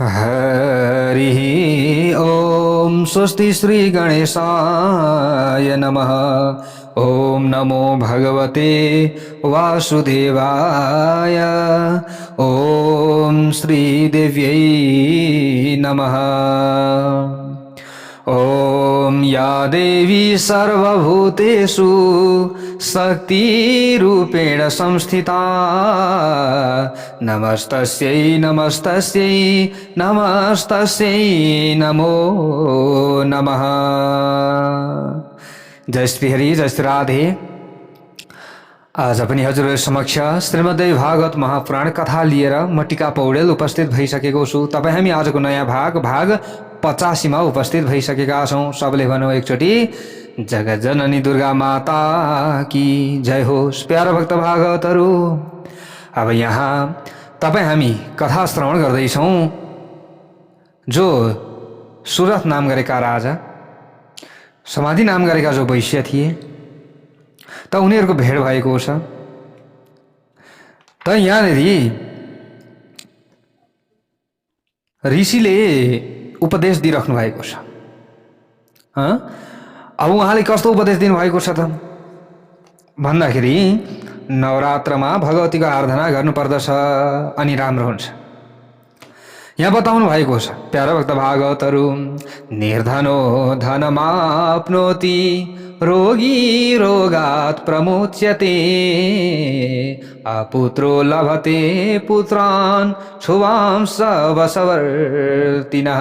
हरिः ॐ स्वस्ति श्री गणेशाय नमः। ॐ नमो भगवते वासुदेवाय। ॐ श्रीदेव्यै नमः। ॐ या देवी सर्वभूतेषु शक्तिरूपेण संस्थिता नमस्तस्यै नमस्तस्यै नमस्तस्यै नमो नमः। जय श्री हरि, जय श्री राधे। आज पनि हजुर समक्ष श्रीमद्देवी भागवत महापुराण कथा लिएर म टिका पौडेल उपस्थित भइसकेको छु। तपाईँ हामी आजको नयाँ भाग 85 मा उपस्थित भइसकेका छौँ। सबले भनौँ एकचोटि जगत जननी दुर्गा माता की जय होस्। प्यारा भक्त भागवतहरू, अब यहाँ तपाईँ हामी कथा श्रवण गर्दैछौँ। जो सुरथ नाम गरेका राजा, समाधि नाम गरेका जो वैश्य थिए, त उनीहरूको भेट भएको छ। त यहाँनिर ऋषिले उपदेश दिइराख्नु भएको छ। अब उहाँले कस्तो उपदेश दिनुभएको छ त भन्दाखेरि नवरात्रमा भगवतीको आराधना गर्नुपर्दछ अनि राम्रो हुन्छ। यहाँ बताउनु भएको छ प्यारा भक्त भागवतहरू, निर्धनो धनमाप्नोति रोगी रोगात् प्रमुच्यते अपुत्रो लभते पुत्रान् छुवांस वशवर्तिनः।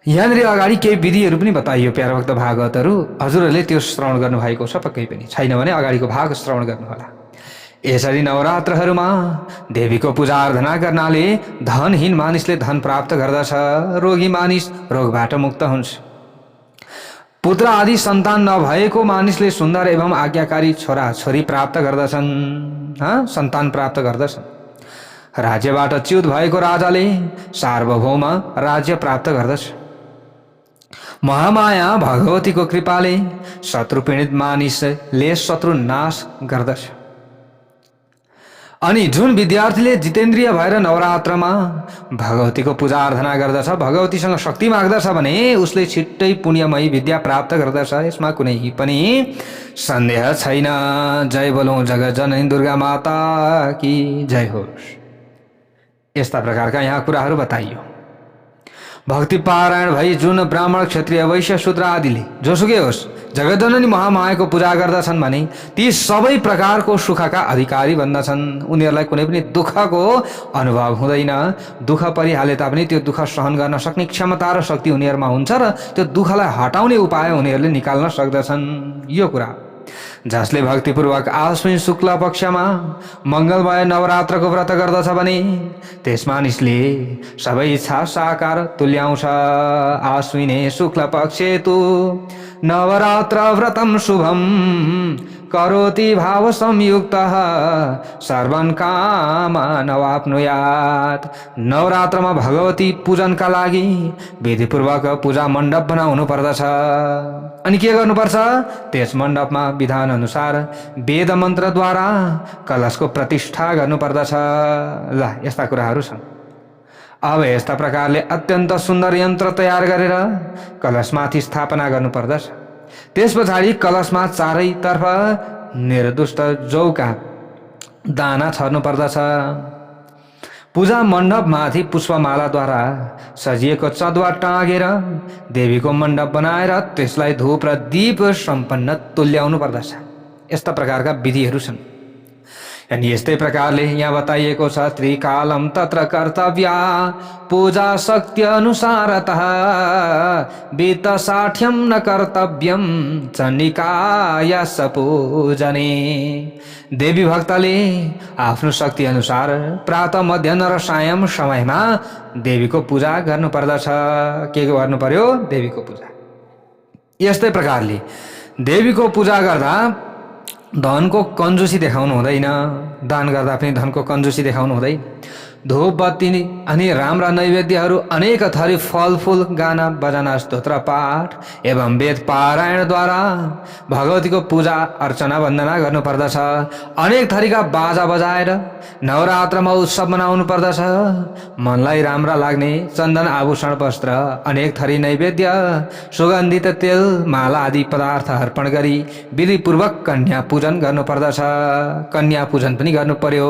यहाँनिर अगाडि केही विधिहरू पनि बताइयो प्यारा भक्त भागवतहरू। हजुरहरूले त्यो श्रवण गर्नुभएको छ पक्कै पनि, छैन भने अगाडिको भाग श्रवण गर्नुहोला। यसरी नवरात्रहरूमा देवीको पूजा आराधना गर्नाले धनहीन मानिसले धन प्राप्त गर्दछ, रोगी मानिस रोगबाट मुक्त हुन्छ, पुत्र आदि सन्तान नभएको मानिसले सुन्दर एवं आज्ञाकारी छोरा छोरी प्राप्त गर्दछन्, सन्तान प्राप्त गर्दछन्। राज्यबाट च्युत भएको राजाले सार्वभौम राज्य प्राप्त गर्दछ। महामाया भगवतीको कृपाले शत्रु पीडित मानिसले शत्रु नाश गर्दछ। अनि जुन विद्यार्थीले जितेन्द्रिय भएर नवरात्रमा भगवतीको पूजा आराधना गर्दछ, भगवतीसँग शक्ति माग्दछ भने उसले छिट्टै पुण्यमयी विद्या प्राप्त गर्दछ। यसमा कुनै पनि सन्देह छैन। जय बोलौं जगत जननी दुर्गा माता की जय होस्। यस्ता प्रकारका यहाँ कुराहरू बताइयो। भक्ति पारायण भई जुन ब्राह्मण क्षत्रिय वैश्य शूद्र आदिले जोसुकै होस् जगतजननी महामायाको पूजा गर्दछन् भने ती सबै प्रकारको सुखका अधिकारी बन्दछन्। उनीहरूलाई कुनै पनि दुःखको अनुभव हुँदैन। दुःख परिहाले तापनि त्यो दुःख सहन गर्न सक्ने क्षमता र शक्ति उनीहरूमा हुन्छ र त्यो दुःखलाई हटाउने उपाय उनीहरूले निकाल्न सक्दछन्। यो कुरा जसले भक्तिपूर्वक आश्विन शुक्ल पक्षमा मङ्गलमय नवरात्रको व्रत गर्दछ भने त्यस मानिसले सबै इच्छा साकार तुल्याउँछ। आश्विने शुक्ल पक्षे तु नवरात्र व्रतम शुभम करोति भाव संयुक्तः सर्वन् कामान् अवाप्नुयात्। नवरात्रमा भगवती पूजनका लागि विधिपूर्वक पूजा मण्डप बनाउनु पर्दछ। अनि के गर्नुपर्छ? त्यस मण्डपमा विधान अनुसार वेद मन्त्रद्वारा कलशको प्रतिष्ठा गर्नुपर्दछ। ल, यस्ता कुराहरू छन्। अब यस्ता प्रकारले अत्यन्त सुन्दर यन्त्र तयार गरेर कलशमाथि स्थापना गर्नुपर्दछ। त्यस पछाडि कलशमा चारैतर्फ निर्दुष्ट जौका दाना छर्नु पर्दछ। पूजा मण्डपमाथि पुष्पमालाद्वारा सजिएको चदुवा टाँगेर देवीको मण्डप बनाएर त्यसलाई धूप र दीप सम्पन्न तुल्याउनु पर्दछ। यस्ता प्रकारका विधिहरू छन्। अनि यस्तै प्रकारले यहाँ बताइएको छ त्रिकालम तत्र कर्तव्या पूजा शक्ति अनुसारतः वित्त साठ्यम न कर्तव्यम चण्डिकाय पूजने। देवी भक्तले आफ्नो शक्ति अनुसार प्रातः मध्याह्न र सायं समयमा देवीको पूजा गर्नु पर्दछ। के गर्नु पर्यो? देवीको पूजा। यस्तै प्रकारले देवीको पूजा गर्दा धनको कन्जुसी देखाउनु हुँदैन। दान गर्दा पनि धनको कन्जुसी देखाउनु हुँदैन। धूप बत्ती अनि राम्रा नैवेद्यहरू, अनेक थरी फलफूल, गाना बजाना, स्तोत्र पाठ एवं वेद पारायणद्वारा भगवतीको पूजा अर्चना वन्दना गर्नुपर्दछ। अनेक थरीका बाजा बजाएर नवरात्रमा उत्सव मनाउनु पर्दछ। मनलाई राम्रा लाग्ने चन्दन, आभूषण, वस्त्र, अनेक थरी नैवेद्य, सुगन्धित तेल, माला आदि पदार्थ अर्पण गरी विधिपूर्वक कन्या पूजन गर्नुपर्दछ। कन्या पूजन पनि गर्नु पर्यो।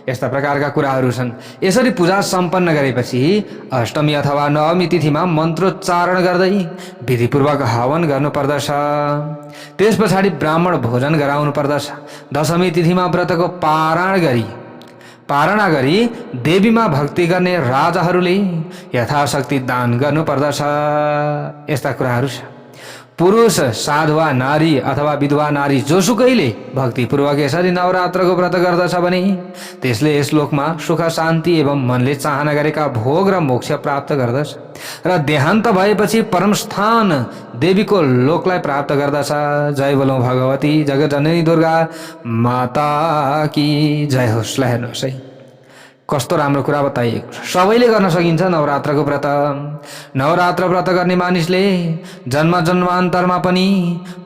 यस्ता प्रकारका कुराहरू छन्। यसरी पूजा सम्पन्न गरेपछि अष्टमी अथवा नवमी तिथिमा मन्त्रोच्चारण गर्दै विधिपूर्वक हवन गर्नुपर्दछ। त्यस पछाडि ब्राह्मण भोजन गराउनु पर्दछ। दशमी तिथिमा व्रतको पारणा गरी देवीमा भक्ति गर्ने राजाहरूले यथाशक्ति दान गर्नुपर्दछ। यस्ता कुराहरू छ। पुरुष, साधुवा नारी अथवा विधवा नारी जोसुकैले भक्तिपूर्वक यसरी नवरात्रको व्रत गर्दछ भने त्यसले यस लोकमा सुख, शान्ति एवं मनले चाहना गरेका भोग र मोक्ष प्राप्त गर्दछ र देहान्त भएपछि परमस्थान देवीको लोकलाई प्राप्त गर्दछ। जय बोलौं भगवती जगज्जननी दुर्गा माता की जय होस्। ल हेर्नुहोस् है, कस्तो राम्रो कुरा बताइएको छ। सबैले गर्न सकिन्छ नवरात्रको व्रत। नवरात्र व्रत गर्ने मानिसले जन्म जन्मान्तरमा पनि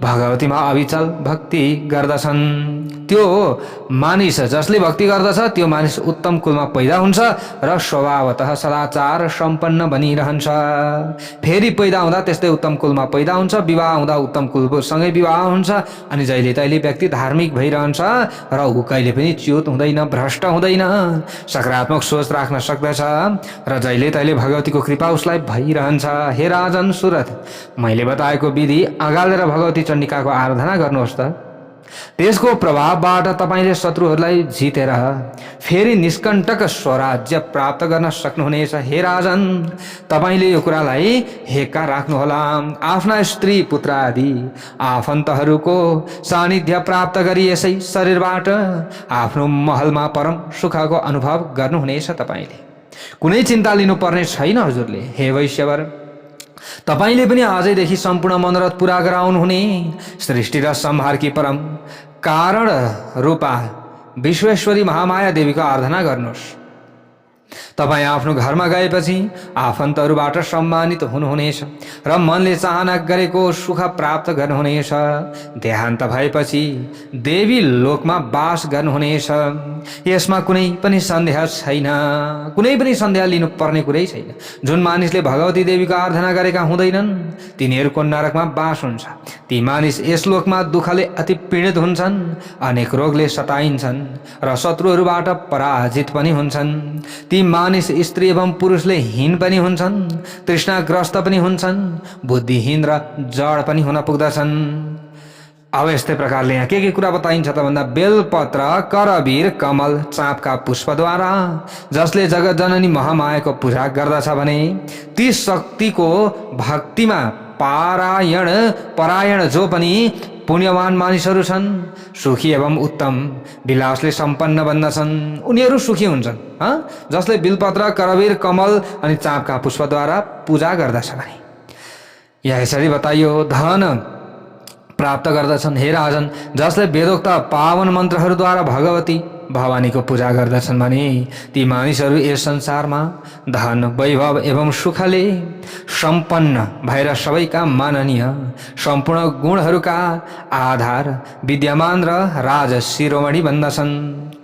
भगवतीमा अविचल भक्ति गर्दछन्। त्यो मानिस जसले भक्ति गर्दछ त्यो मानिस उत्तम कुलमा पैदा हुन्छ र स्वभावतः सदाचार सम्पन्न बनिरहन्छ। फेरि पैदा हुँदा त्यस्तै उत्तम कुलमा पैदा हुन्छ, विवाह हुँदा उत्तम कुलसँगै विवाह हुन्छ अनि जहिले तहिले व्यक्ति धार्मिक भइरहन्छ र ऊ कहिले पनि च्युत हुँदैन, भ्रष्ट हुँदैन, सकारात्मक सोच राख्न सक्दछ र जहिले तहिले भगवतीको कृपा उसलाई भइरहन्छ। हे राजन सुरथ, मैले बताएको विधि अगालेर भगवती चण्डिकाको आराधना गर्नुहोस् त। त्यसको प्रभावबाट तपाईले शत्रुहरूलाई जितेर फेरि निष्कण्टक स्वराज्य प्राप्त गर्न सक्नुहुनेछ। हे राजन, तपाईले यो कुरालाई हेक्का राख्नुहोला। आफ्ना स्त्री, पुत्र आदि आफन्तहरूको सानिध्य प्राप्त गरी यसै शरीरबाट आफ्नो महलमा परम सुखको अनुभव गर्नुहुनेछ। तपाईले कुनै चिन्ता लिनुपर्ने छैन हजुरले। हे वैश्यवर, तपाईले पनि आजैदेखि सम्पूर्ण मनोरथ पूरा गराउनुहुने सृष्टि र संहारकी परम कारण रूपा विश्वेश्वरी महामाया देवीको आराधना गर्नुहोस्। तपाईँ आफ्नो घरमा गएपछि आफन्तहरूबाट सम्मानित हुनुहुनेछ र मनले चाहना गरेको सुख प्राप्त गर्नुहुनेछ। देहान्त भएपछि देवी लोकमा वास गर्नुहुनेछ। यसमा कुनै पनि सन्देह छैन, कुनै पनि सन्देह लिनुपर्ने कुरै छैन। जुन मानिसले भगवती देवीको आराधना गरेका हुँदैनन् तिनीहरूको नरकमा वास हुन्छ। ती मानिस यस लोकमा दुःखले अति पीडित हुन्छन्, अनेक रोगले सताइन्छन् र शत्रुहरूबाट पराजित पनि हुन्छन्। ती मानिस स्त्री एवं पुरुषले हीन पनि हुन्छन्, तृष्णाग्रस्त पनि हुन्छन्, बुद्धिहीन र जड पनि हुन पुग्दछन्। अब यस्तै प्रकारले यहाँ के कुरा बताइन्छ त भन्दा बेलपत्र, करवीर, कमल, चाँपका पुष्पद्वारा जसले जगज्जननी महामायाको पूजा गर्दछ भने ती शक्तिको भक्तिमा परायण जो पनि पुण्यवान मानिसहरू छन्, सुखी एवं उत्तम विलासले सम्पन्न बन्दछन्, उनीहरू सुखी हुन्छन्। जसले बिलपत्र, करवीर, कमल अनि चाँपका पुष्पद्वारा पूजा गर्दछ भने यहाँ यसरी बताइयो। धन प्राप्त गर्दछन्। हे राजन, जसले वेदोक्त पावन मन्त्रहरूद्वारा भगवती भवानीको पूजा गर्दछन् भने ती मानिसहरू यस संसारमा धन, वैभव एवं सुखले सम्पन्न भएर सबैका माननीय सम्पूर्ण गुणहरूका आधार विद्यमान र राज शिरोमणि बन्दछन्।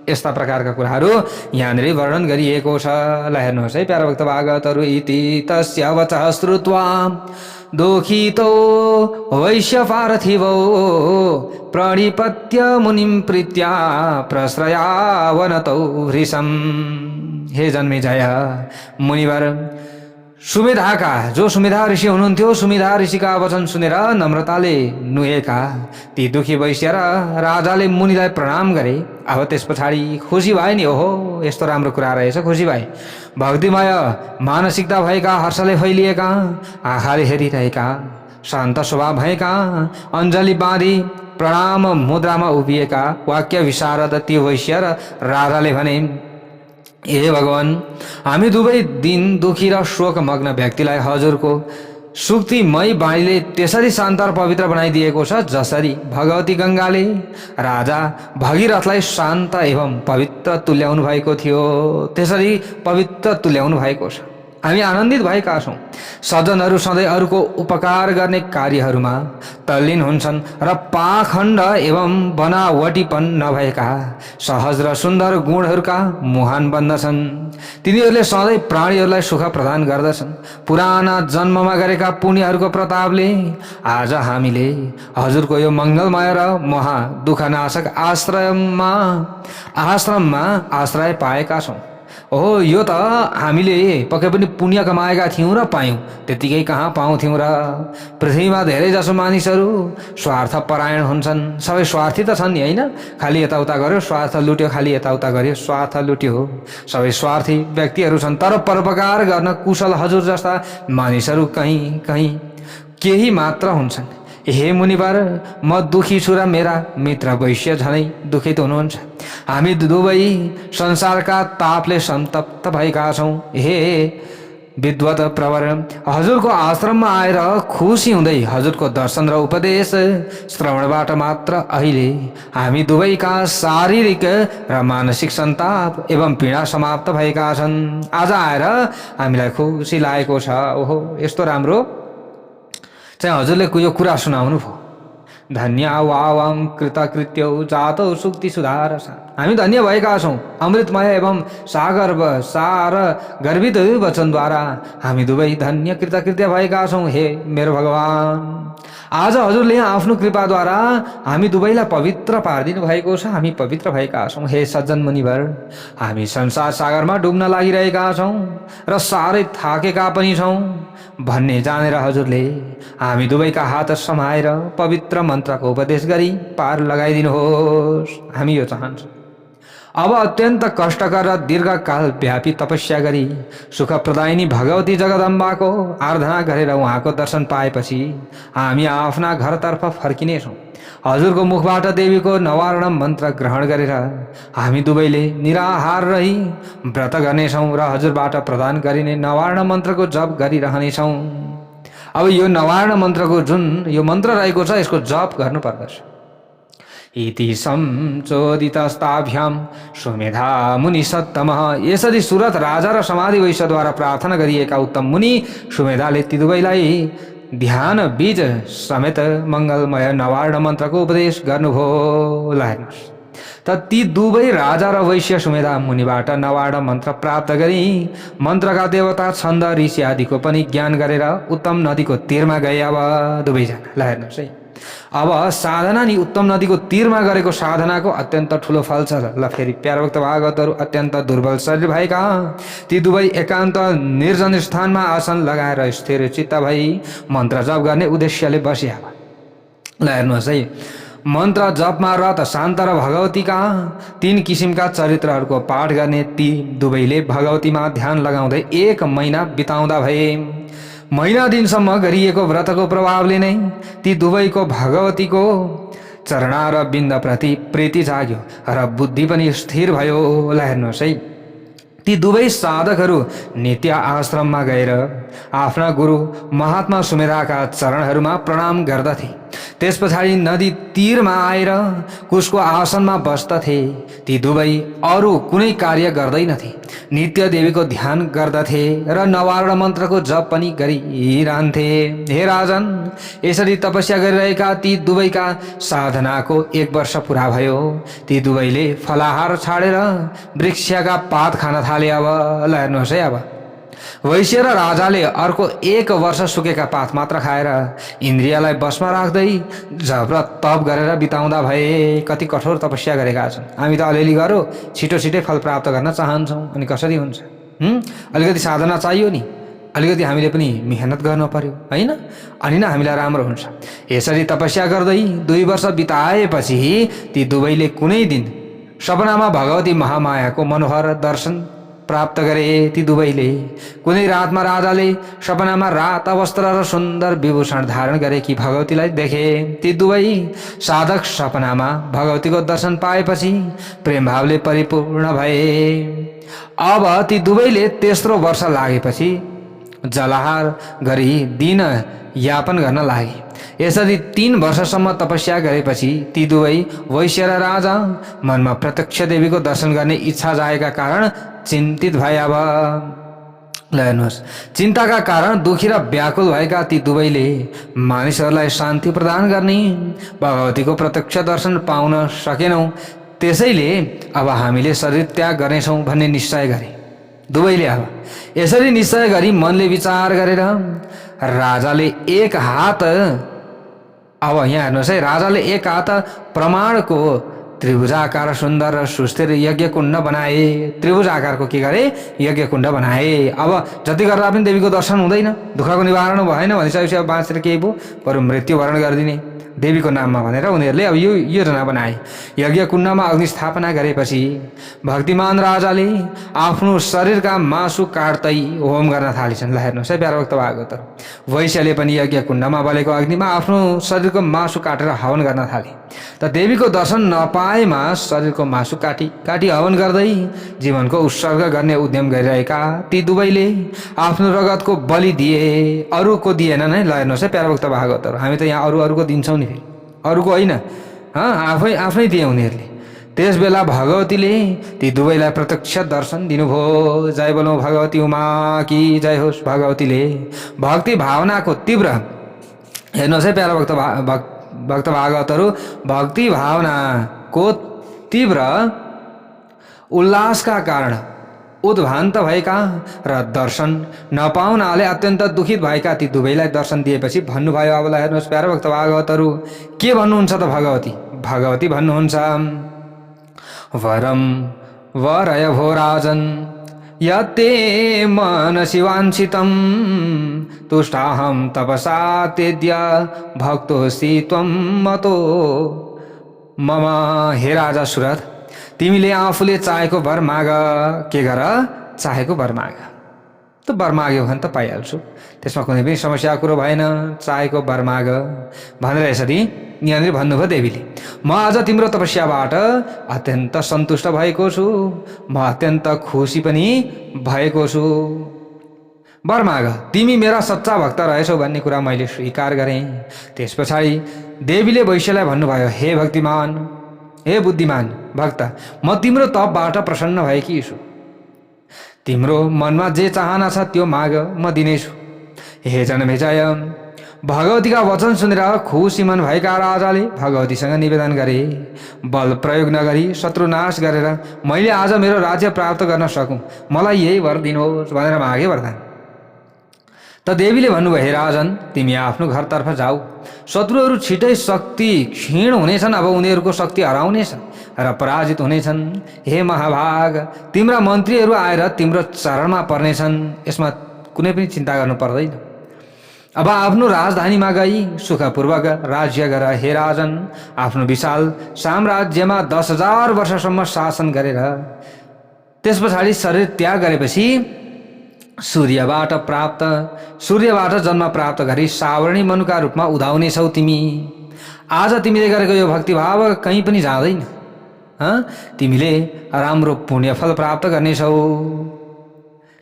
यस्ता प्रकारका कुराहरू यहाँनिर वर्णन गरिएको छ। ल हेर्नुहोस् है, प्यारा भक्त भागवतहरू। इति तस्य वचः श्रुत्वा दुःखितो वैश्यपार्थिवो प्रणिपत्य मुनिं प्रीत्या प्रश्रयावनतौ वृषम्। हे जन्मेजय मुनिवर, जो सुमेधा ऋषि हुनुहुन्थ्यो, सुमेधा ऋषिका वचन सुनेर नम्रताले नुहेका ती दुखी वैश्य र राजाले मुनिलाई प्रणाम गरे। अब त्यस पछाडि खुसी भए नि। ओहो, यस्तो राम्रो कुरा रहेछ, खुसी भए। भक्तिमय मानसिकता भएका, हर्षले फैलिएका, आँखाले हेरिरहेका, शान्त स्वभाव भएका, अञ्जली बाँधी प्रणाम मुद्रामा उभिएका वाक्य विशारद ती वैश्य र राजाले भने, हे भगवान, हामी दुवै दिन दुखी र शोकमग्न व्यक्तिलाई हजुरको सुक्तिमय बाणीले त्यसरी शान्त र पवित्र बनाइदिएको छ जसरी भगवती गङ्गाले राजा भगीरथलाई शान्त एवं पवित्र तुल्याउनु भएको थियो, त्यसरी पवित्र तुल्याउनु भएको छ। हामी आनन्दित भएका छौँ। सज्जनहरू सधैँ अरूको उपकार गर्ने कार्यहरूमा तल्लीन हुन्छन् र पाखण्ड एवं बनावटीपन नभएका सहज र सुन्दर गुणहरूका मुहान बन्दछन्। तिनीहरूले सधैँ प्राणीहरूलाई सुख प्रदान गर्दछन्। पुराना जन्ममा गरेका पुण्यहरूको प्रतापले आज हामीले हजुरको यो मङ्गलमय र महा दुःखनाशक आश्रममा आश्रय पाएका छौँ। ओहो, यो त हामीले पक्कै पनि पुण्य कमाएका थियौँ र पायौँ, त्यतिकै कहाँ पाउँथ्यौँ र। पृथ्वीमा धेरै जसो मानिसहरू स्वार्थपरायण हुन्छन्। सबै स्वार्थी त छन् नि, होइन? खालि यताउता गर्यो स्वार्थ लुट्यो, खालि यताउता गर्यो स्वार्थ लुट्यो। सबै स्वार्थी व्यक्तिहरू छन्। तर परोपकार गर्न कुशल हजुर जस्ता मानिसहरू कहीँ कहीँ केही मात्र हुन्छन्। हे मुनिवर, म दुखी छु र मेरा मित्र वैश्य झनै दुखित हुनुहुन्छ। हामी दुवै संसारका तापले सन्तप्त भएका छौँ। हे विद्वत प्रवर, हजुरको आश्रममा आएर खुसी हुँदै हजुरको दर्शन र उपदेश श्रवणबाट मात्र अहिले हामी दुवैका शारीरिक र मानसिक सन्ताप एवं पीडा समाप्त भएका छन्। आज आएर हामीलाई खुसी लागेको छ। ओहो, यस्तो राम्रो चाहिँ हजुरले यो कुरा सुनाउनु भयो। धन्य वावं कृतकृत्यौ जातौ सुक्ति सुधारसा। हामी धन्य भएका छौँ। अमृतमय एवं सार गर्भित वचनद्वारा हामी दुवै धन्य कृतकृत्य भएका छौँ। हे मेरो भगवान, आज हजुरले आफ्नो कृपाद्वारा हामी दुवैलाई पवित्र पारिदिनु भएको छ। हामी पवित्र भएका छौँ। हे सज्जन मुनिवर, हामी संसार सागरमा डुब्न लागिरहेका छौँ र साह्रै थाकेका पनि छौँ भन्ने जानेर हजुरले हामी दुवैका हात समाएर पवित्र मन्त्रको उपदेश गरी पार लगाइदिनुहोस्। हामी यो चाहन्छौँ। अब अत्यन्त कष्टकर र दीर्घकाल व्यापी तपस्या गरी सुखप्रदायिनी भगवती जगदम्बाको आराधना गरेर उहाँको दर्शन पाएपछि हामी आफ्ना घरतर्फ फर्किनेछौँ। हजुरको मुखबाट देवीको नवारण मन्त्र ग्रहण गरेर हामी दुवैले निराहार रही व्रत गर्नेछौँ र हजुरबाट प्रदान गरिने नवारण मन्त्रको जप गरिरहनेछौँ। अब यो नवारण मन्त्रको जुन यो मन्त्र रहेको छ, यसको जप गर्नुपर्दछ। इति संचोदितस्ताभ्यां सुमेधा मुनि सत्तमः। यसरी सुरथ राजा र समाधि वैश्यद्वारा प्रार्थना गरिएका उत्तम मुनि सुमेधाले ती दुवैलाई ध्यान बीज समेत मङ्गलमय नवार्ण मन्त्रको उपदेश गर्नुभयो। हेर्नुहोस् त, ती दुवै राजा र वैश्य सुमेधा मुनिबाट नवार्ण मन्त्र प्राप्त गरी मन्त्रका देवता छन्द ऋषि आदिको पनि ज्ञान गरेर उत्तम नदीको तीरमा गए। अब दुवैजना ल हेर्नुहोस् है, अब साधना नि उत्तम नदीको तीरमा गरेको साधनाको अत्यन्त ठुलो फल छ। ल फेरि प्यारभक्त भागवतहरू अत्यन्त दुर्बल शरीर भएका ती दुवै एकान्त निर्जन स्थानमा आसन लगाएर स्थिर चित्त भई मन्त्र जप गर्ने उद्देश्यले बसिया। ल हेर्नुहोस् है, मन्त्र जपमा रत शान्त र भगवतीका 3 किसिमका चरित्रहरूको पाठ गर्ने ती दुवैले भगवतीमा ध्यान लगाउँदै 1 महिना बिताउँदा भए। महिना दिनसम्म गरिएको व्रतको प्रभावले नै ती दुवैको भगवतीको चरणा र बिन्दप्रति प्रीति जाग्यो र बुद्धि पनि स्थिर भयो। ल हेर्नुहोस् है, ती दुवै साधकहरू नित्य आश्रममा गएर आफ्ना गुरु महात्मा सुमेधाका चरणहरूमा प्रणाम गर्दथे। त्यस पछाडि नदी तीरमा आएर कुशको आसनमा बस्दथे। ती दुवै अरू कुनै कार्य गर्दैनथे, नित्य देवीको ध्यान गर्दथे र नवार्ण मन्त्रको जप पनि गरिरहन्थे। हे राजन, यसरी तपस्या गरिरहेका ती दुवैका साधनाको 1 वर्ष पुरा भयो। ती दुवैले फलाहार छाडेर वृक्षका पात खान थाले। अब ल हेर्नुहोस् है, अब वैश्य र राजाले अर्को 1 वर्ष सुकेका पात मात्र खाएर इन्द्रियलाई बसमा राख्दै जप र तप गरेर बिताउँदा भए। कति कठोर तपस्या गरेका छन्। हामी त अलिअलि गरौँ, छिटो छिटै फल प्राप्त गर्न चाहन्छौँ, अनि कसरी हुन्छ? अलिकति साधना चाहियो नि, अलिकति हामीले पनि मेहनत गर्नु पर्यो, होइन? अनि नै हामीलाई राम्रो हुन्छ। यसरी तपस्या गर्दै 2 वर्ष बिताएपछि ती दुवैले कुनै दिन सपनामा भगवती महामायाको मनोहर दर्शन प्राप्त गरे। ती दुवैले कुनै रातमा राजाले सपनामा राता वस्त्र र सुन्दर विभूषण धारण गरेकी भगवतीलाई देखे। ती दुवै साधक सपनामा भगवतीको दर्शन पाएपछि प्रेम भावले परिपूर्ण भए। अब ती दुवैले तेस्रो वर्ष लागेपछि जलाहार गरी दिन यापन गर्न लागे। यसरी 3 वर्षसम्म तपस्या गरेपछि ती दुवै वैश्य र राजा मनमा प्रत्यक्ष देवीको दर्शन गर्ने इच्छा जागेका कारण चिन्तित भए। अब ल हेर्नुहोस्, चिन्ताका कारण दुखी र व्याकुल भएका ती दुवैले मानिसहरूलाई शान्ति प्रदान गर्ने भगवतीको प्रत्यक्ष दर्शन पाउन सकेनौँ, त्यसैले अब हामीले शरीर त्याग गर्नेछौँ भन्ने निश्चय गरे। दुवैले अब यसरी निश्चय गरी मनले विचार गरेर राजाले एक हात, अब यहाँ हेर्नुहोस् है, राजाले एक हात प्रमाणको त्रिभुजाकार सुन्दर र सुस्थिर यज्ञ कुण्ड बनाए। त्रिभुज आकारको के गरे? यज्ञ कुण्ड बनाए। अब जति गर्दा पनि देवीको दर्शन हुँदैन, दुःखको निवारण भएन भनिसकेपछि अब बाँचेर केही भयो, बरु मृत्युवरण गरिदिने देवीको नाममा भनेर उनीहरूले अब यो योजना बनाए। यज्ञ कुण्डमा अग्नि स्थापना गरेपछि भक्तिमान राजाले आफ्नो शरीरका मासु काट्दै होम गर्न थालेछन्। ल हेर्नुहोस् है प्यारो भक्त भागवत, वैश्यले पनि यज्ञ कुण्डमा बलेको अग्निमा आफ्नो शरीरको मासु काटेर हवन गर्न थाले। त देवीको दर्शन नपाएमा शरीरको मासु काटी काटी हवन गर्दै जीवनको उत्सर्ग गर्ने उद्यम गरिरहेका ती दुवैले आफ्नो रगतको बलि दिए, अरूको दिएनन् है। ल हेर्नुहोस् है प्यारो भक्त भागवतहरू, हामी त यहाँ अरूको दिन्छौँ नि, फेरि अरूको होइन, आफ्नै दिए उनीहरूले। त्यस बेला भगवतीले ती दुवैलाई प्रत्यक्ष दर्शन दिनुभयो। जय बोलौँ भगवती उमा कि जय होस्। भगवतीले भक्ति भावनाको तीव्र, हेर्नुहोस् है प्यारो भक्त भागवतहरू, भक्ति भावनाको तीव्र उल्लासका कारण उद्भान्त भएका र दर्शन नपाउनाले अत्यन्त दुखित भएका ती दुवैलाई दर्शन दिएपछि भन्नुभयो। अब हेर्नुहोस् प्यारो भक्त भागवतहरू, के भन्नुहुन्छ त भगवती? भगवती भन्नुहुन्छ, वरम वरय भो राजन यते मनसि वाञ्छितं तुष्टाहं तपसा तेद्य भक्तोऽसि त्वं मतो मम। हे राजा सुरथ, तिमीले आफूले चाहेको वर माग। के गर? चाहेको वर माग। त वर माग्यो भने त पाइहाल्छु, त्यसमा कुनै पनि समस्या कुरो भएन, चाहेको वर माग भनेर यसरी यहाँनिर भन्नुभयो देवीले। म आज तिम्रो तपस्याबाट अत्यन्त सन्तुष्ट भएको छु, म अत्यन्त खुसी पनि भएको छु। वर माग, तिमी मेरा सच्चा भक्त रहेछौ भन्ने कुरा मैले स्वीकार गरेँ। त्यस पछाडि देवीले वैश्यलाई भन्नुभयो, हे भक्तिमान, हे बुद्धिमान भक्त, म तिम्रो तपबाट प्रसन्न भएकी छु। तिम्रो मनमा जे चाहना छ त्यो माग, म दिनेछु। हे जनमेजय, भगवतीका वचन सुनेर खुसी मन भएका राजाले भगवतीसँग निवेदन गरे, बल प्रयोग नगरी शत्रुनाश गरेर मैले आज मेरो राज्य प्राप्त गर्न सकूँ, मलाई यही वर दिनुहोस् भनेर मागे वरदान। त देवीले भन्नुभयो, हे राजन, तिमी आफ्नो घरतर्फ जाऊ, शत्रुहरू छिटै शक्ति क्षीण हुनेछन्, अब उनीहरूको शक्ति हराउनेछ र पराजित हुनेछन्। हे महाभाग, तिम्रा मन्त्रीहरू आएर तिम्रो चरणमा पर्नेछन्, यसमा कुनै पनि चिन्ता गर्नु पर्दैन। अब आफ्नो राजधानीमा गई सुखपूर्वक राज्य गर। हे राजन, आफ्नो विशाल साम्राज्यमा 10,000 वर्षसम्म शासन गरेर त्यस पछाडि शरीर त्याग गरेपछि सूर्यबाट जन्म प्राप्त गरी सावर्णी मनुका रूपमा उदाउनेछौ तिमी। आज तिमीले गरेको यो भक्तिभाव कहीँ पनि जाँदैन, तिमीले राम्रो पुण्यफल प्राप्त गर्नेछौ,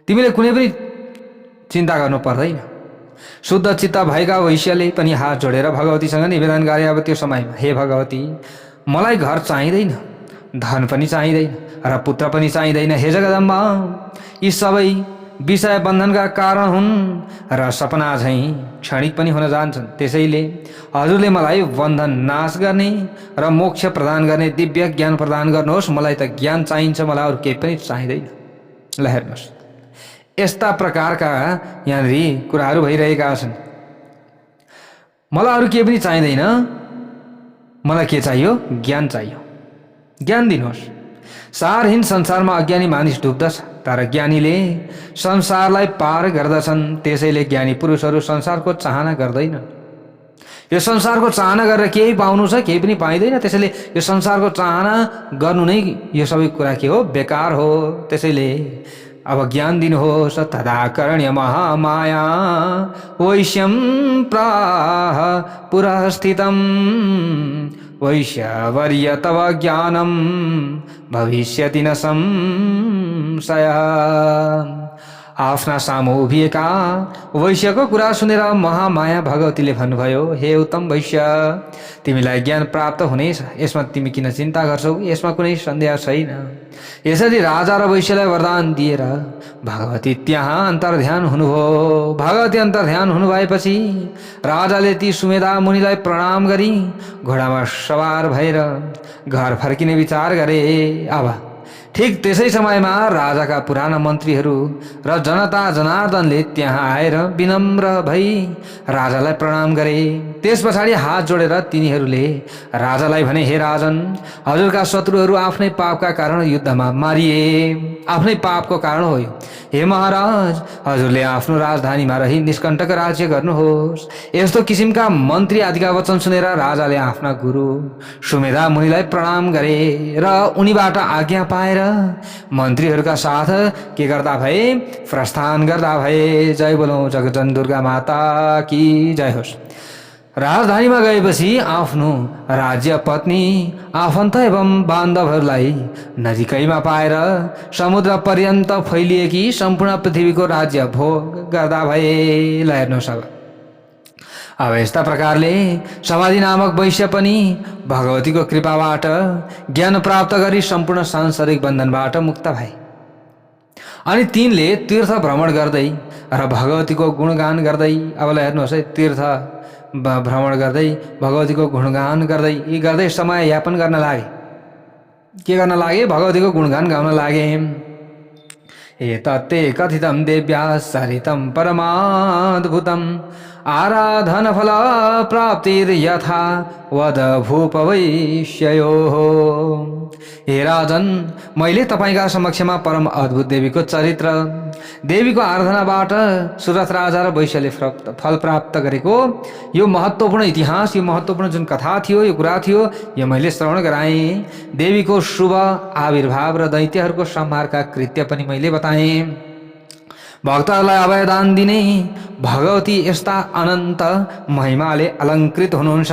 तिमीले कुनै पनि चिन्ता गर्नु पर्दैन। शुद्ध चित्त भएका वैश्यले पनि हात जोडेर भगवतीसँग निवेदन गरे। अब त्यो समयमा, हे भगवती, मलाई घर चाहिँदैन, धन पनि चाहिँदैन र पुत्र पनि चाहिँदैन। हे जगदम्बा, यी सबै विषय बन्धनका कारण हुन् र सपना झैँ क्षणिक पनि हुन जान्छन्। त्यसैले हजुरले मलाई बन्धन नाश गर्ने र मोक्ष प्रदान गर्ने दिव्य ज्ञान प्रदान गर्नुहोस्। मलाई त ज्ञान चाहिन्छ, मलाई अरू केही पनि चाहिँदैन। ल हेर्नुहोस्, यस्ता प्रकारका यहाँनिर कुराहरू भइरहेका छन्। मलाई अरू केही पनि चाहिँदैन, मलाई के चाहियो? ज्ञान चाहियो, ज्ञान दिनुहोस्। सारहीन संसारमा अज्ञानी मानिस डुब्दछ, तर ज्ञानीले संसारलाई पार गर्दछन्। त्यसैले ज्ञानी पुरुषहरू संसारको चाहना गर्दैन। यो संसारको चाहना गरेर केही पाउनु छ, केही पनि पाइँदैन। त्यसैले यो संसारको चाहना गर्नु नै यो सबै कुरा के हो? बेकार हो। त्यसैले अब ज्ञान दिनुहोस्। तदा कर्ण्य महामाया वैश्यं प्राह पुरः स्थितं वैश्यवर्य तव ज्ञानं भविष्यति न संशयः। आफ्ना सामु उभिएका वैश्यको कुरा सुनेर महामाया भगवतीले भन्नुभयो, हे उत्तम वैश्य, तिमीलाई ज्ञान प्राप्त हुनेछ, यसमा तिमी किन चिन्ता गर्छौ, यसमा कुनै सन्देह छैन। यसरी राजा र वैश्यलाई वरदान दिएर भगवती त्यहाँ अन्तर्ध्यान हुनुभयो। भगवती अन्तर्ध्यान हुनुभएपछि राजाले ती सुमेधा मुनिलाई प्रणाम गरी घोडामा सवार भएर घर फर्किने विचार गरे। अब ठिक त्यसै समयमा राजाका पुराना मन्त्रीहरू र जनता जनार्दनले त्यहाँ आएर विनम्र भई राजालाई प्रणाम गरे। त्यस पछाडि हात जोडेर तिनीहरूले राजालाई भने, हे राजन, हजुरका शत्रुहरू आफ्नै पापका कारण युद्धमा मारिए, आफ्नै पापको कारण हो यो। हे महाराज, हजुरले आफ्नो राजधानीमा रही निष्कण्टक राज्य गर्नुहोस्। यस्तो किसिमका मन्त्री आदिका वचन सुनेर राजाले आफ्ना गुरु सुमेधा मुनिलाई प्रणाम गरे र उनीबाट आज्ञा पाएर मन्त्रीहरूका साथ के गर्दा भए, प्रस्थान गर्दा भए। जय बोलौं जगजन दुर्गा माता की जय होस्। राजधानीमा गएपछि आफ्नो राज्य पत्नी आफन्त एवं बान्धवहरूलाई नजिकैमा पाएर समुद्र पर्यन्त फैलिएकी सम्पूर्ण पृथ्वीको राज्य भोग गर्दा भए। ल हेर्नुहोस्, अब यस्ता प्रकारले समाधि नामक वैश्य पनि भगवतीको कृपाबाट ज्ञान प्राप्त गरी सम्पूर्ण सांसारिक बन्धनबाट मुक्त भए। अनि तिनले तीर्थ भ्रमण गर्दै र भगवतीको गुणगान गर्दै, अब ल हेर्नुहोस् है, तीर्थ भ्रमण गर्दै भगवतीको गुणगान गर्दै समय यापन गर्न लागे। के गर्न लागे? भगवतीको गुणगान गाउन लागे। एतत्ते कथितं देव्या सरितं परमाद्भुतम् आराधन फल प्राप्तिर यथा वद भूप वैश्ययोः। हे राजन, मैले तपाईका समक्षमा परम अद्भुत देवीको चरित्र, देवीको आराधनाबाट सुरथ राजा र वैश्यले फल प्राप्त गरेको यो महत्त्वपूर्ण इतिहास, यो महत्त्वपूर्ण जुन कथा थियो, यो कुरा थियो, यो मैले श्रवण गराएँ। देवीको शुभ आविर्भाव र दैत्यहरूको संहारका कृत्य पनि मैले बताएँ। भक्तहरूलाई अभयदान दिने भगवती यस्ता अनन्त महिमाले अलङ्कृत हुनुहुन्छ,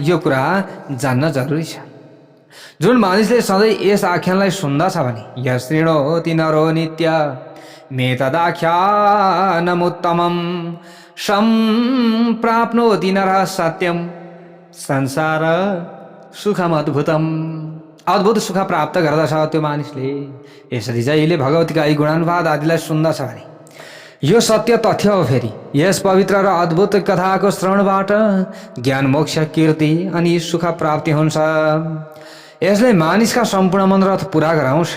यो कुरा जान्न जरुरी छ। जुन मानिसले सधैँ यस आख्यानलाई सुन्दछ भने, यस शृणोति नरो नित्य मे तदाख्यानमुत्तमम् सम्प्राप्नोति नरः सत्यम संसार सुखमद्भुतम्। अद्भुत सुख प्राप्त गर्दछ त्यो मानिसले यसरी जहिले भगवतीका यी गुणानुवाद आदिलाई सुन्दछ भने। यो सत्य तथ्य हो। फेरि यस पवित्र र अद्भुत कथाको श्रवणबाट ज्ञान, मोक्ष, कीर्ति अनि सुख प्राप्ति हुन्छ। यसले मानिसका सम्पूर्ण मनोरथ पुरा गराउँछ।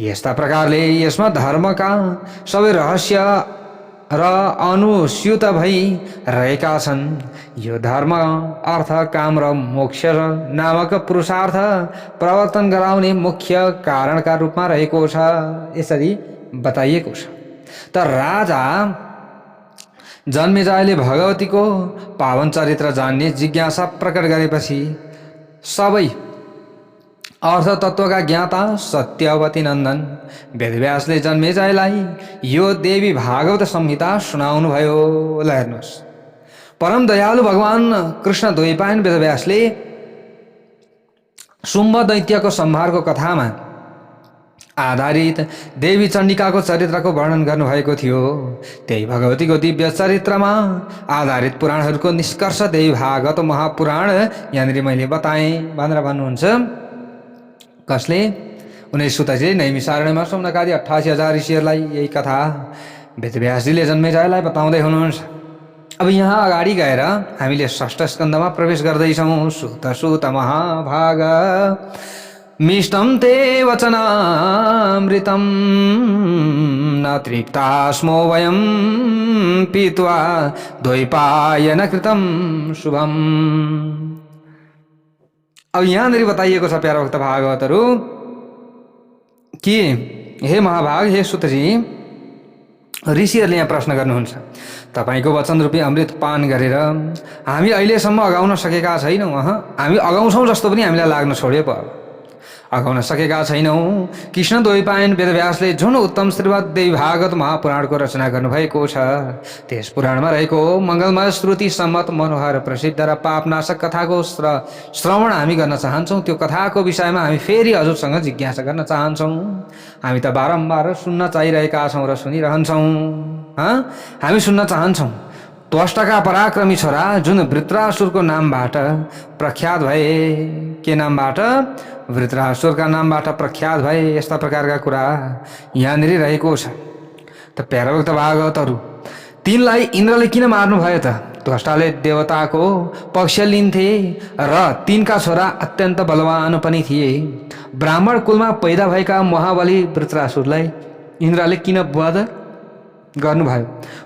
यस्ता प्रकारले यसमा धर्मका सबै रहस्य र अनुस्यूत भई रहेका छन्। यो धर्म, अर्थ, काम र मोक्ष नामक पुरुषार्थ प्रवर्तन गराउने मुख्य कारणका रूपमा रहेको छ, यसरी बताइएको छ। तर राजा जन्मेजयले भगवतीको पावन चरित्र जान्ने जिज्ञासा प्रकट गरेपछि सबै अर्थ तत्वका ज्ञाता सत्यवती नन्दन वेदव्यासले जन्मेजयलाई यो देवी भागवत संहिता सुनाउनु भयो। ल हेर्नुहोस्, परम दयालु भगवान कृष्ण द्वैपायन वेदव्यासले शुम्भ दैत्यको संहारको कथामा आधारित देवी चण्डिकाको चरित्रको वर्णन गर्नुभएको थियो। त्यही भगवतीको दिव्य चरित्रमा आधारित पुराणहरूको निष्कर्ष देवी भागवत महापुराण यहाँनिर मैले बताएँ भनेर भन्नुहुन्छ। कसले? 19 सुतजी नैमिषारण्यमा सौनकादि 88,000 ऋषिहरूलाई यही कथा वेदव्यासजीले जन्मेजयलाई बताउँदै हुनुहुन्छ। अब यहाँ अगाडि गएर हामीले षष्ठ स्कन्धमा प्रवेश गर्दैछौँ। सुत सुत महाभाग मिष्टं ते वचनामृतं न तृप्ता स्मो वयं पीत्वा द्वैपायन कृतं शुभम। अब यहाँनिर बताइएको छ प्यारा भक्त भागवतहरू कि हे महाभाग, हे सुतजी, ऋषिहरूले यहाँ प्रश्न गर्नुहुन्छ, तपाईँको वचन रूपी अमृत पान गरेर हामी अहिलेसम्म अगाउन सकेका छैनौँ। हामी अगाउँछौँ जस्तो पनि हामीलाई लाग्न छोड्यो पो। अगाउन सकेका छैनौँ। कृष्ण द्वैपायन वेदव्यासले जुन उत्तम श्रीमद् देवी भागवत महापुराणको रचना गर्नुभएको छ, त्यस पुराणमा रहेको मङ्गलमय श्रुति सम्मत मनोहर प्रसिद्ध र पापनाशक कथाको श्रवण हामी गर्न चाहन्छौँ। त्यो कथाको विषयमा हामी फेरि हजुरसँग जिज्ञासा गर्न चाहन्छौँ। हामी त बारम्बार सुन्न चाहिरहेका छौँ र सुनिरहन्छौँ। हामी सुन्न चाहन्छौँ त्वष्टका पराक्रमी छोरा जुन वृत्रासुरको नामबाट प्रख्यात भए। के नामबाट? वृत्रासुरका नामबाट प्रख्यात भए। यस्ता प्रकारका कुरा यहाँनिर रहेको छ। त प्यारा भक्त भागवतहरू, तिनलाई इन्द्रले किन मार्नुभयो त? त्वष्टाले देवताको पक्ष लिन्थे र तिनका छोरा अत्यन्त बलवान पनि थिए। ब्राह्मण कुलमा पैदा भएका महाबली वृत्रासुरलाई इन्द्रले किन वध गर्नुभयो?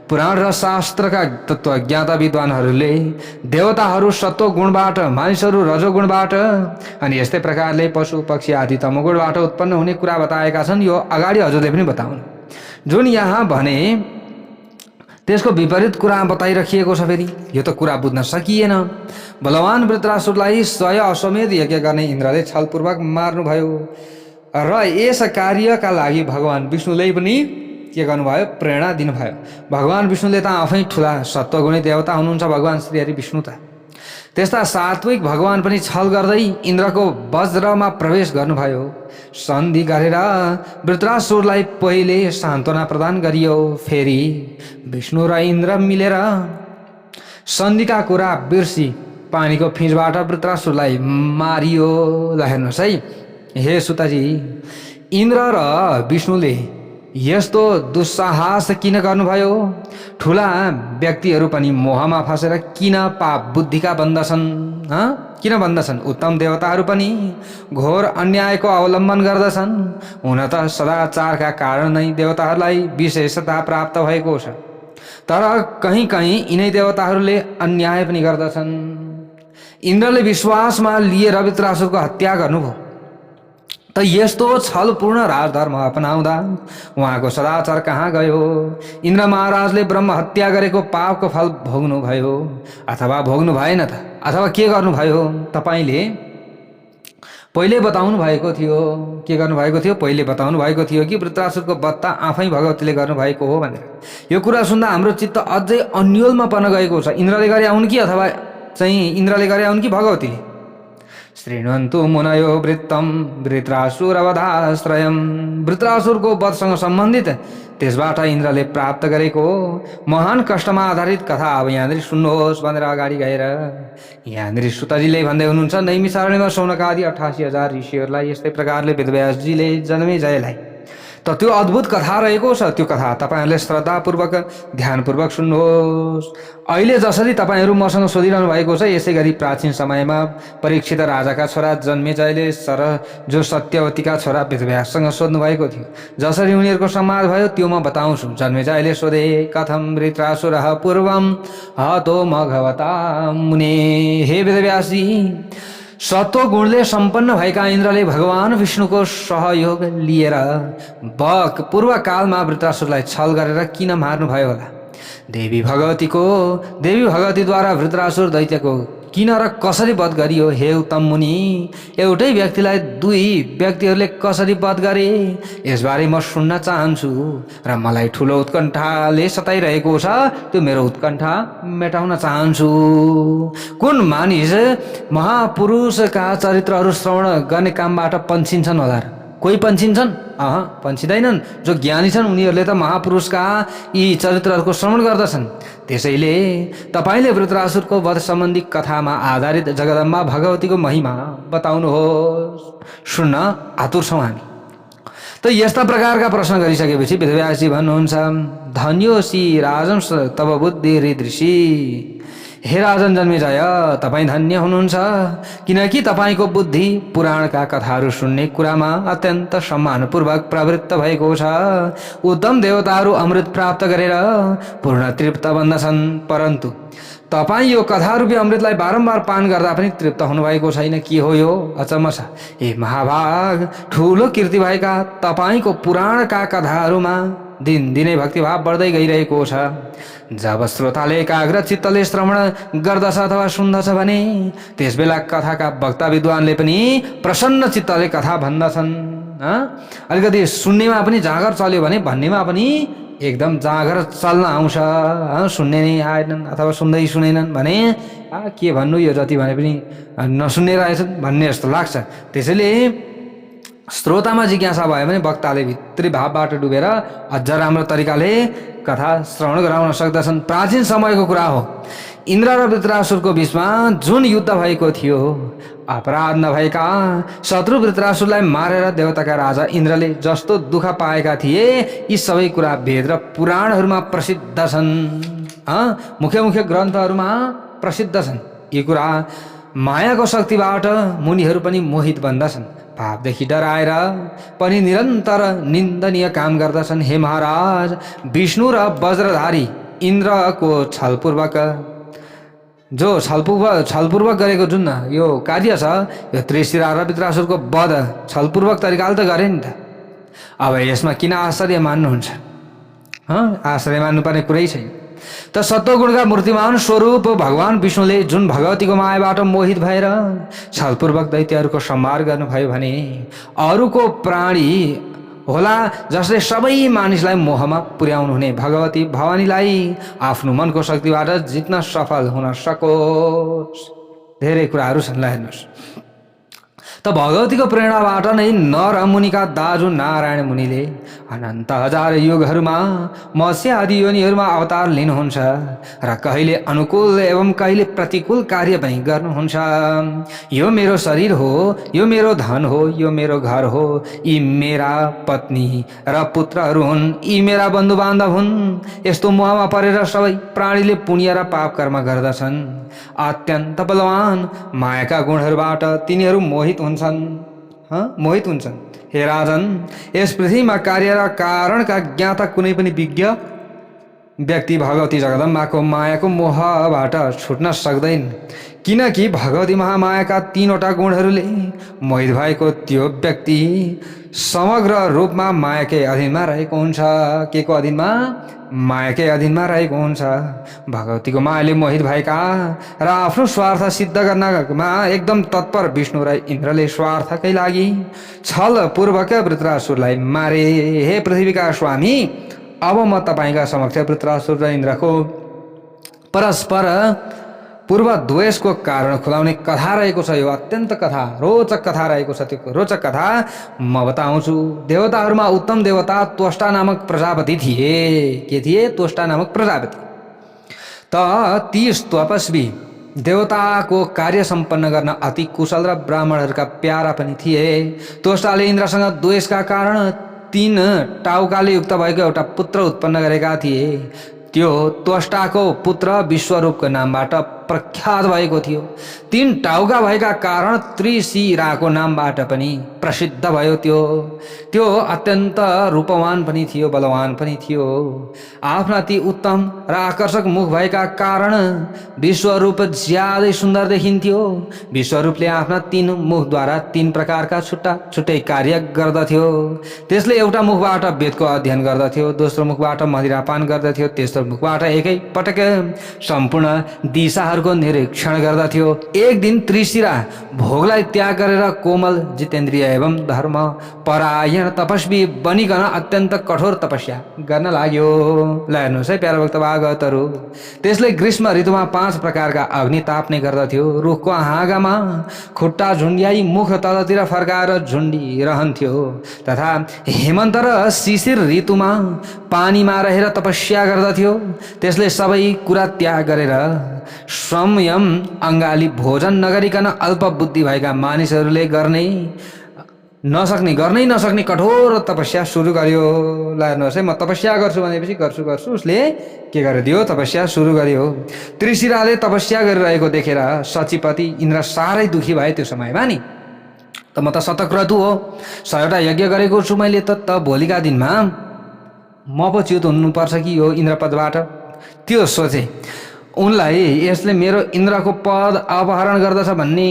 पुराण र शास्त्रका तत्त्वज्ञाता विद्वानहरूले देवताहरू सत्व गुणबाट, मानिसहरू रजोगुणबाट अनि यस्तै प्रकारले पशु पक्षी आदि तमोगुणबाट उत्पन्न हुने कुरा बताएका छन्। यो अगाडि हजुरले पनि बताउनु। जुन यहाँ भने त्यसको विपरीत कुरा बताइराखिएको छ। फेरि यो त कुरा बुझ्न सकिएन। बलवान वृत्रासुरलाई 100 अश्वमेध यज्ञ गर्ने इन्द्रले छलपूर्वक मार्नुभयो र यस कार्यका लागि भगवान विष्णुले पनि के गर्नुभयो? प्रेरणा दिनुभयो। भगवान विष्णुले त आफै ठुला सत्वगुणी देवता हुनुहुन्छ। भगवान श्रीहरि विष्णु त त्यस्ता सात्विक भगवान पनि छल गर्दै इन्द्रको वज्रमा प्रवेश गर्नुभयो। सन्धि गरेर वृत्रासुरलाई पहिले सान्त्वना प्रदान गरियो। फेरि विष्णु र इन्द्र मिलेर सन्धिका कुरा बिर्सी पानीको फिँजबाट वृत्रासुरलाई मारियो। ल हेर्नुहोस् है, हे सुतजी, इन्द्र र विष्णुले यस्तो दुस्साहस किन गर्नुभयो? ठुला व्यक्तिहरू पनि मोहमा फसेर किन पाप बुद्धिका बन्दछन्? किन बन्दछन्? उत्तम देवताहरू पनि घोर अन्यायको अवलम्बन गर्दछन्। हुन त सदाचारका कारण नै देवताहरूलाई विशेषता प्राप्त भएको छ, तर कहीँ कहीँ यिनै देवताहरूले अन्याय पनि गर्दछन्। इन्द्रले विश्वासमा लिएर वृत्रासुरको हत्या गर्नुभयो। त यस्तो छलपूर्ण राजधर्म अपनाउँदा उहाँको सदाचार कहाँ गयो? इन्द्र महाराजले ब्रह्म हत्या गरेको पापको फल भोग्नु भयो अथवा भोग्नु भएन त? अथवा के गर्नुभयो? तपाईँले पहिले बताउनु भएको थियो। के गर्नुभएको थियो? पहिले बताउनु भएको थियो कि वृत्रासुरको बत्ता आफै भगवतीले गर्नुभएको हो भनेर। यो कुरा सुन्दा हाम्रो चित्त अझै अन्योलमा पर्न गएको छ। इन्द्रले गरे आउन् कि अथवा चाहिँ इन्द्रले गरे आउन् कि भगवतीले? श्रृण्वन्तु मुनयो वृत्तं वृत्रासुरवधाश्रयम्। वृत्रासुरको वधसँग सम्बन्धित त्यसबाट इन्द्रले प्राप्त गरेको महान कष्टमा आधारित कथा अब यहाँनिर सुन्नुहोस् भनेर अगाडि गएर यहाँनिर सुतजीले भन्दै हुनुहुन्छ, नैमिषारण्यमा शौनकादि 88,000 ऋषिहरूलाई यस्तै प्रकारले वेदव्यासजीले जन्मेजयलाई त त्यो अद्भुत कथा रहेको छ। त्यो कथा तपाईँहरूले श्रद्धापूर्वक ध्यानपूर्वक सुन्नुहोस्। अहिले जसरी तपाईँहरू मसँग सोधिरहनु भएको छ, यसै गरी प्राचीन समयमा परीक्षित राजाका छोरा जन्मेजयले जो सत्यवतीका छोरा वेदव्याससँग सोध्नु भएको थियो। जसरी उनीहरूको संवाद भयो त्यो म बताउँछु। जन्मेजयले सोधे, कथम वृत्रासुरः पूर्वम हतो मघवता मुने। हे वेदव्यासजी, सत्व गुणले सम्पन्न भएका इन्द्रले भगवान विष्णुको सहयोग लिएर पूर्व कालमा वृत्रासुरलाई छल गरेर किन मार्नुभयो होला? देवी भगवतीद्वारा वृत्रासुर दैत्यको किन र कसरी वध गरियो? हे उत्तम मुनि, एउटै व्यक्तिलाई दुई व्यक्तिहरूले कसरी वध गरे यसबारे म सुन्न चाहन्छु र मलाई ठुलो उत्कण्ठाले सताइरहेको छ। त्यो मेरो उत्कण्ठा मेटाउन चाहन्छु। कुन मानिस महापुरुषका चरित्रहरू श्रवण गर्ने कामबाट पन्छिन्छन् होला? कोही पन्छिन्छन्? पन्छिँदैनन्। जो ज्ञानी छन् उनीहरूले त महापुरुषका यी चरित्रहरूको श्रवण गर्दछन्। त्यसैले तपाईँले वृत्रासुरको वध सम्बन्धी कथामा आधारित जगदम्बा भगवतीको महिमा बताउनुहोस्। सुन्न आतुर छौँ हामी। त यस्ता प्रकारका प्रश्न गरिसकेपछि वेदव्यासजी भन्नुहुन्छ, धन्योसी राजन तब बुद्धि हृदृषि। हे राजन जन्मेजय, तपाईँ धन्य हुनुहुन्छ, किनकि तपाईँको बुद्धि पुराणका कथाहरू सुन्ने कुरामा अत्यन्त सम्मानपूर्वक प्रवृत्त भएको छ। उत्तम देवताहरू अमृत प्राप्त गरेर पूर्ण तृप्त बन्दछन्, परन्तु तपाईँ यो कथारूपी अमृतलाई बारम्बार पान गर्दा पनि तृप्त हुनुभएको छैन। के हो यो? अचम्म छ। हे महाभाग, ठुलो कीर्ति भएका तपाईँको पुराणका कथाहरूमा दिनदिनै भक्तिभाव बढ्दै गइरहेको छ। जब श्रोताले एकाग्र चित्तले श्रवण गर्दछ अथवा सुन्दछ भने त्यसबेला कथाका वक्ता विद्वानले पनि प्रसन्न चित्तले कथा भन्दछन्। अलिकति सुन्नेमा पनि जाँगर चल्यो भने भन्नेमा पनि एकदम जाँगर चल्न आउँछ। सुन्ने नै आएनन् अथवा सुन्दै सुनेनन् भने के भन्नु, यो जति भने पनि नसुन्ने रहेछन् भन्ने जस्तो लाग्छ। त्यसैले श्रोतामा जिज्ञासा भयो भने वक्ताले भित्री भावबाट डुबेर अझ राम्रो तरिकाले कथा श्रवण गराउन सक्दछन्। प्राचीन समयको कुरा हो, इन्द्र र वृत्रासुरको बीचमा जुन युद्ध भएको थियो, अपराध नभएका शत्रु वृत्रासुरलाई मारेर देवताका राजा इन्द्रले जस्तो दुःख पाएका थिए, यी सबै कुरा वेद र पुराणहरूमा प्रसिद्ध छन्। मुख्य मुख्य ग्रन्थहरूमा प्रसिद्ध छन्। यी कुरा मायाको शक्तिबाट मुनिहरू पनि मोहित बन्दछन्। पापदेखि डराएर पनि निरन्तर निन्दनीय काम गर्दछन्। हे महाराज, विष्णु र वज्रधारी इन्द्रको छलपूर्वक गरेको जुन यो कार्य छ, यो त्रिशिरा र वृत्रासुरको वध छलपूर्वक तरिकाले त गरे नि त। अब यसमा किन आश्चर्य मान्नुहुन्छ? आश्चर्य मान्नुपर्ने कुरै छैन। त सत्वगुणका मूर्तिमान स्वरूप भगवान विष्णुले जुन भगवतीको मायाबाट मोहित भएर छलपूर्वक दैत्यहरूको संहार गर्नुभयो भने अरूको प्राणी होला जसले सबै मानिसलाई मोहमा पुर्याउनु हुने भगवती भवानीलाई आफ्नो मनको शक्तिबाट जित्न सफल हुन सकोस्। धेरै कुराहरू छन्, ल हेर्नुहोस्। त भगवतीको प्रेरणाबाट नै नर मुनिका दाजु नारायण मुनिले अनन्त हजार युगहरूमा मत्स्य आदि योनिहरूमा अवतार लिनुहुन्छ र कहिले अनुकूल एवं कहिले प्रतिकूल कार्य पनि गर्नुहुन्छ। यो मेरो शरीर हो, यो मेरो धन हो, यो मेरो घर हो, यी मेरा पत्नी र पुत्रहरू हुन्, यी मेरा बन्धु बान्धव हुन्। यस्तो मोहमा परेर सबै प्राणीले पुण्य र पाप कर्म गर्दछन्। अत्यन्त बलवान मायाका गुणहरूबाट तिनीहरू मोहित हुन्छन्। हे राजन, यस पृथ्वीमा कार्य र कारणका ज्ञाता कुनै पनि विज्ञ व्यक्ति भगवती जगदम्बाको मायाको मोहबाट छुट्न सक्दैन, किनकि भगवती महामायाका तीनवटा गुणहरूले मोहित भएको त्यो व्यक्ति समग्र रूपमा मायाकै अधीनमा रहेको हुन्छ। के को अधीनमा? मायाकै अधीनमा रहेको हुन्छ। भगवतीको मायाले मोहित भएका र आफ्नो स्वार्थ सिद्ध गर्नमा एकदम तत्पर विष्णु र इन्द्रले स्वार्थकै लागि छल पूर्वक वृत्रासुरलाई मारे। हे पृथ्वीका स्वामी, अब म तपाईका समक्ष वृत्रासुर र इन्द्रको परस्पर पूर्व द्वेषको कारण खुलाउने कथा रहेको छ। यो अत्यन्त कथा, रोचक कथा रहेको छ। त्यो रोचक कथा म बताउँछु। देवताहरूमा उत्तम देवता त्वष्टा नामक प्रजापति थिए। के थिए? त्वष्टा नामक प्रजापति। त ती तपस्वी देवताको कार्य सम्पन्न गर्न अति कुशल र ब्राह्मणहरूका प्यारा पनि थिए। त्वष्टाले इन्द्रसँग द्वेषका कारण 3 टाउकाले युक्त भएको एउटा पुत्र उत्पन्न गरेका थिए। त्यो त्वष्टाको पुत्र विश्वरूपको नामबाट प्रख्यात भएको थियो। 3 टाउका भएका कारण त्रिशिराको नामबाट पनि प्रसिद्ध भयो। त्यो अत्यन्त रूपवान पनि थियो, बलवान पनि थियो। आफ्ना ती उत्तम र आकर्षक मुख भएका कारण विश्वरूप ज्यादै सुन्दर देखिन्थ्यो। विश्वरूपले आफ्ना 3 मुखद्वारा 3 प्रकारका छुट्टा छुट्टै कार्य गर्दथ्यो। त्यसले एउटा मुखबाट वेदको अध्ययन गर्दथ्यो, दोस्रो मुखबाट मदिरापान गर्दथ्यो, तेस्रो मुखबाट एकै पटक सम्पूर्ण दिशाहरूको निरीक्षण गर्दथ्यो। एक दिन त्रिशिरा भोगलाई त्याग गरेर कोमल, जितेन्द्रिय एवं धर्म परायण तपस्वी बनिकन अत्यन्त कठोर तपस्या गर्न लाग्यो। ल हेर्नुहोस् है प्यारा भक्त भागवतहरू, त्यसले ग्रीष्म ऋतुमा 5 प्रकारका अग्नि ताप्ने गर्दथ्यो। रुखको हाँगामा खुट्टा झुन्ड्याई मुख तलतिर फर्काएर झुन्डिरहन्थ्यो तथा हेमन्त र शिशिर ऋतुमा पानीमा रहेर तपस्या गर्दथ्यो। त्यसले सबै कुरा त्याग गरेर संयम अङ्गाली भोजन नगरिकन अल्प बुद्धि भएका मानिसहरूले गर्नै नसक्ने कठोर तपस्या सुरु गर्यो। ल हेर्नुहोस् है, म तपस्या गर्छु भनेपछि गर्छु उसले के गरिदियो? तपस्या सुरु गर्यो। त्रिशिराले तपस्या गरिरहेको देखेर सचिपति इन्द्र साह्रै दुखी भए। त्यो समयमा नि त म त शतक्रतु हो, 100वटा यज्ञ गरेको छु मैले, त भोलिका दिनमा म पो च्युत हुनुपर्छ कि यो इन्द्रपदबाट? त्यो सोचे। उनलाई यसले मेरो इन्द्रको पद अपहरण गर्दछ भन्ने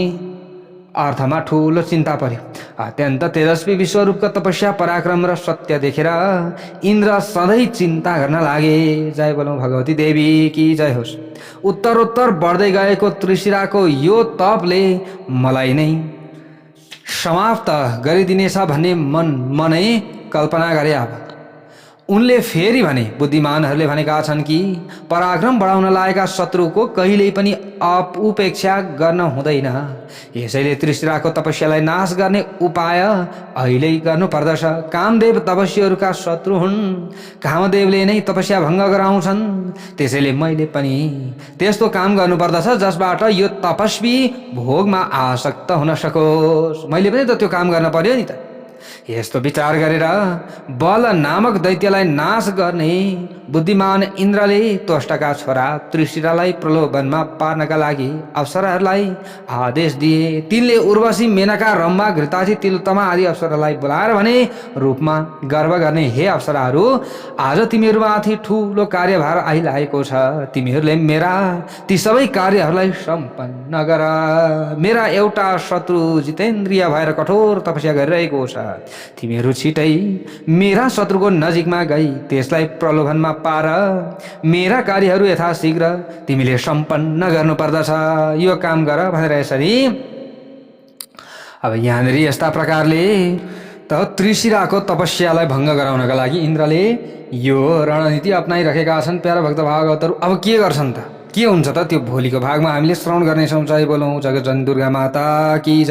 अर्थमा ठुलो चिन्ता पर्यो। अत्यन्त तेजस्वी विश्वरूपको तपस्या पराक्रम र सत्य देखेर इन्द्र सधैँ चिन्ता गर्न लागे। जय बोलौँ भगवती देवी कि जय होस्। उत्तरोत्तर बढ्दै गएको त्रिशिराको यो तपले मलाई नै समाप्त गरिदिनेछ भन्ने मनै कल्पना गरे। अब उनले फेरि भने, बुद्धिमानहरूले भनेका छन् कि पराक्रम बढाउन लागेका शत्रुको कहिल्यै पनि उपेक्षा गर्न हुँदैन। यसैले त्रिशिराको तपस्यालाई नाश गर्ने उपाय अहिले गर्नु पर्दछ। कामदेव तपस्वीहरूका शत्रु हुन्। कामदेवले नै तपस्या भङ्ग गराउँछन्। त्यसैले मैले पनि त्यस्तो काम गर्नु पर्दछ जसबाट यो तपस्वी भोगमा आसक्त हुन सकोस्। मैले पनि त त्यो काम गर्न पर्यो नि त। यस्तो विचार गरेर बल नामक दैत्यलाई नाश गर्ने बुद्धिमान इन्द्रले त्वष्टाका छोरा त्रिशिरालाई प्रलोभनमा पार्नका लागि अप्सराहरूलाई आदेश दिए। तिनले उर्वशी, मेनका, रम्भा, घृताची, तिलोत्तमा आदि अप्सरालाई बोलाएर भने, रूपमा गर्व गर्ने हे अप्सराहरू, आज तिमीहरूमाथि ठुलो कार्यभार आइलागेको छ। तिमीहरूले मेरा ती सबै कार्यहरूलाई सम्पन्न गर। मेरा एउटा शत्रु जितेन्द्रिय भएर कठोर तपस्या गरिरहेको छ। तिमीहरू छिटै मेरा शत्रुको नजिकमा गई त्यसलाई प्रलोभनमा पार। मेरा कार्यहरू यथाशीघ्र तिमीले सम्पन्न गर्नुपर्दछ। यो काम गर भनेर यसरी अब यहाँनिर यस्ता प्रकारले त त्रिशिराको तपस्यालाई भङ्ग गराउनका लागि इन्द्रले यो रणनीति अपनाइरहेका छन्। प्यारा भक्त भागवतहरू अब के गर्छन् त, के हुन्छ त त्यो भोलिको भागमा हामीले श्रवण गर्नेछौँ। जय बोलौँ जगत जननी दुर्गा माता की।